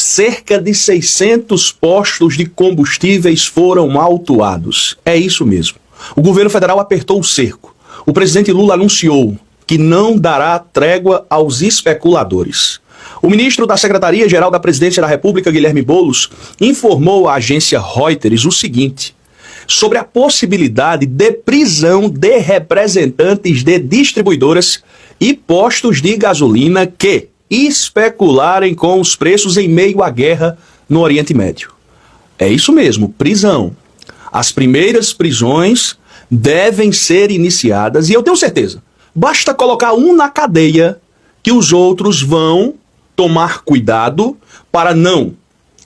cerca de 600 postos de combustíveis foram autuados. É isso mesmo. O governo federal apertou o cerco. O presidente Lula anunciou que não dará trégua aos especuladores. O ministro da Secretaria-Geral da Presidência da República, Guilherme Boulos, informou à agência Reuters o seguinte: sobre a possibilidade de prisão de representantes de distribuidoras e postos de gasolina que especularem com os preços em meio à guerra no Oriente Médio. É isso mesmo, prisão. As primeiras prisões devem ser iniciadas, e eu tenho certeza, basta colocar um na cadeia que os outros vão tomar cuidado para não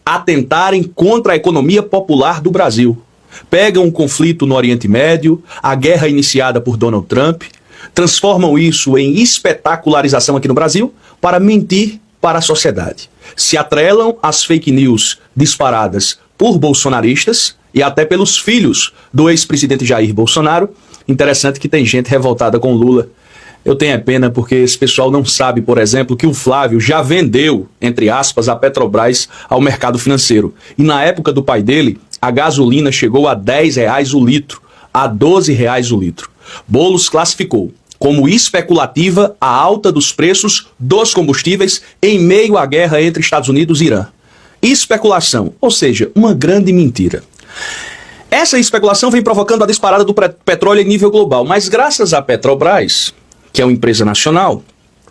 atentarem contra a economia popular do Brasil. Pegam um conflito no Oriente Médio, a guerra iniciada por Donald Trump, transformam isso em espetacularização aqui no Brasil para mentir para a sociedade. Se atrelam às fake news disparadas por bolsonaristas e até pelos filhos do ex-presidente Jair Bolsonaro. Interessante que tem gente revoltada com Lula. Eu tenho pena porque esse pessoal não sabe, por exemplo, que o Flávio já vendeu, entre aspas, a Petrobras ao mercado financeiro. E na época do pai dele, a gasolina chegou a R$10 o litro, a R$12 o litro. Boulos classificou como especulativa a alta dos preços dos combustíveis em meio à guerra entre Estados Unidos e Irã. Especulação, ou seja, uma grande mentira. Essa especulação vem provocando a disparada do petróleo em nível global, mas graças à Petrobras, que é uma empresa nacional,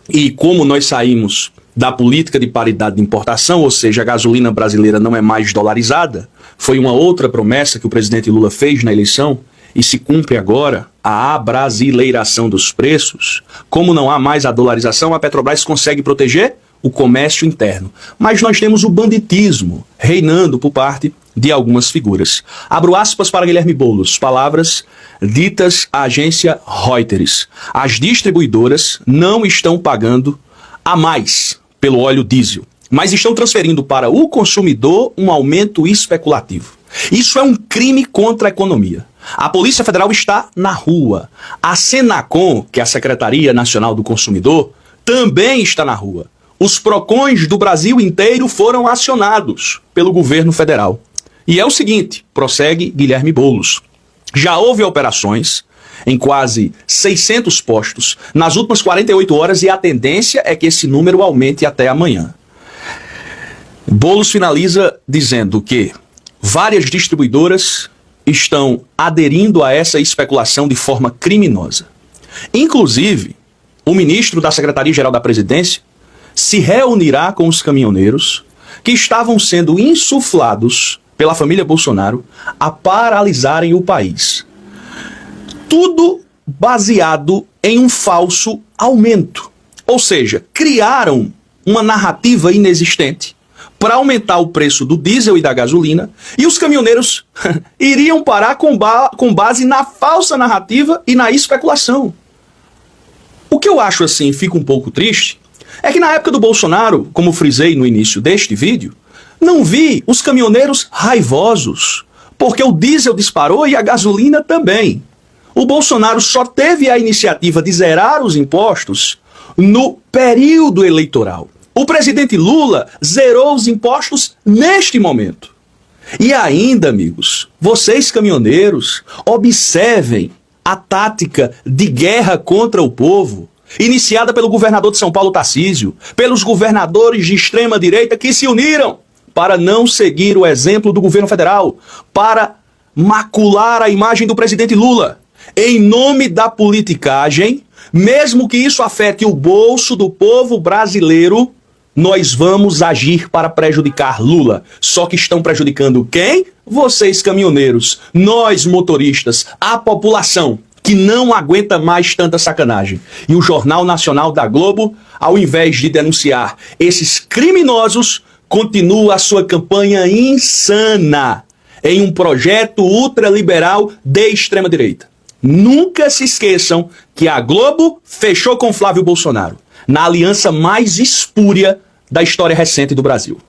e como nós saímos da política de paridade de importação, ou seja, a gasolina brasileira não é mais dolarizada, foi uma outra promessa que o presidente Lula fez na eleição, e se cumpre agora a abrasileiração dos preços. Como não há mais a dolarização, a Petrobras consegue proteger o comércio interno. Mas nós temos o banditismo reinando por parte de algumas figuras. Abro aspas para Guilherme Boulos, palavras ditas à agência Reuters. As distribuidoras não estão pagando a mais pelo óleo diesel, mas estão transferindo para o consumidor um aumento especulativo. Isso é um crime contra a economia. A Polícia Federal está na rua. A Senacom, que é a Secretaria Nacional do Consumidor, também está na rua. Os PROCONs do Brasil inteiro foram acionados pelo governo federal. E é o seguinte, prossegue Guilherme Boulos, já houve operações em quase 600 postos nas últimas 48 horas e a tendência é que esse número aumente até amanhã. Boulos finaliza dizendo que várias distribuidoras estão aderindo a essa especulação de forma criminosa. Inclusive, o ministro da Secretaria-Geral da Presidência se reunirá com os caminhoneiros que estavam sendo insuflados pela família Bolsonaro a paralisarem o país. Tudo baseado em um falso aumento. Ou seja, criaram uma narrativa inexistente para aumentar o preço do diesel e da gasolina, e os caminhoneiros iriam parar com base na falsa narrativa e na especulação. O que eu acho assim, fica um pouco triste, é que na época do Bolsonaro, como frisei no início deste vídeo, não vi os caminhoneiros raivosos, porque o diesel disparou e a gasolina também. O Bolsonaro só teve a iniciativa de zerar os impostos no período eleitoral. O presidente Lula zerou os impostos neste momento. E ainda, amigos, vocês caminhoneiros, observem a tática de guerra contra o povo, iniciada pelo governador de São Paulo, Tarcísio, pelos governadores de extrema-direita que se uniram para não seguir o exemplo do governo federal, para macular a imagem do presidente Lula. Em nome da politicagem, mesmo que isso afete o bolso do povo brasileiro, nós vamos agir para prejudicar Lula. Só que estão prejudicando quem? Vocês caminhoneiros, nós motoristas, a população que não aguenta mais tanta sacanagem. E o Jornal Nacional da Globo, ao invés de denunciar esses criminosos, continua a sua campanha insana em um projeto ultraliberal de extrema-direita. Nunca se esqueçam que a Globo fechou com Flávio Bolsonaro, na aliança mais espúria da história recente do Brasil.